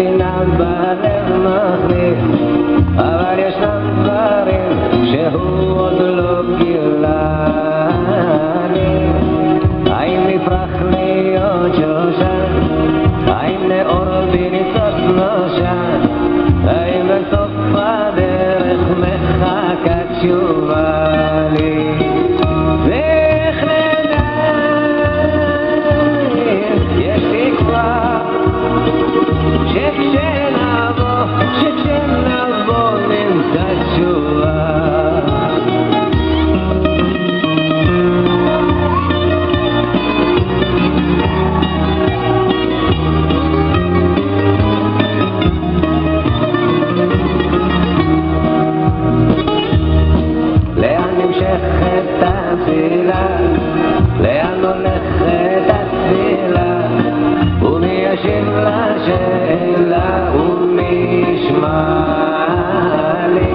בינה בלב מחליט, אבל ישנם דברים שהוא עוד לא גילה לי. האם נפרח להיות שושן? האם נאור בניצוץ נושן? האם בסוף הדרך מחכה תשובה לי? ואיך נדע אם יש תקווה שכשנבוא נמצא תשובה? לאן הולכת התפילה? ומי ישיב לשאלה? ומי ישמע לי?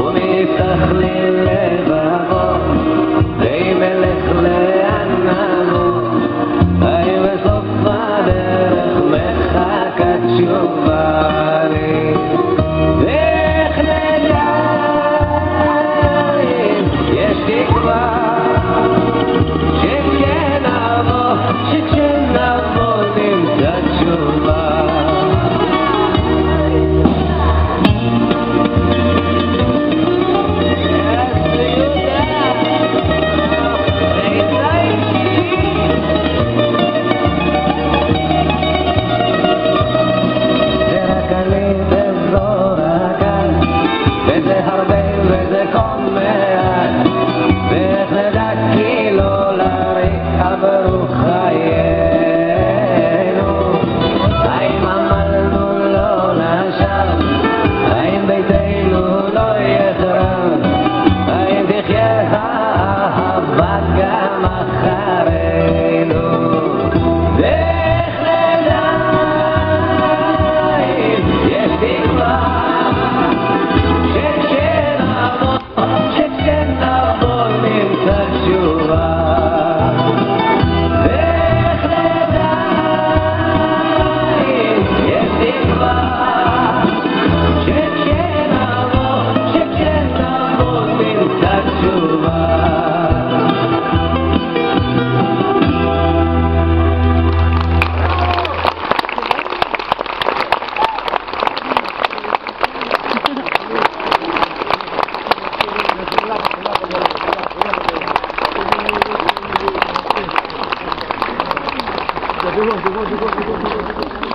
ומי יפתח לי לבבו? ואם אלך לאן נבוא? האם בסוף הדרך מחכה תשובה לי? ואיך נדע אם יש תקווה שכשנבוא נמצא תשובה? זה רק אני וזו רק את, וזה הרבה וזה כל מעט, ואיך נדע כי לא לריק עברו חיינו? האם עמלנו לא נשב? האם ביתנו לא יחרב? האם תחיה האהבה גם אחרינו? ואיך נדע אם יש תקווה שכשנבוא נמצא תשובה? ואיך נדע אם יש תקווה שכשנבוא נמצא תשובה? Llegó.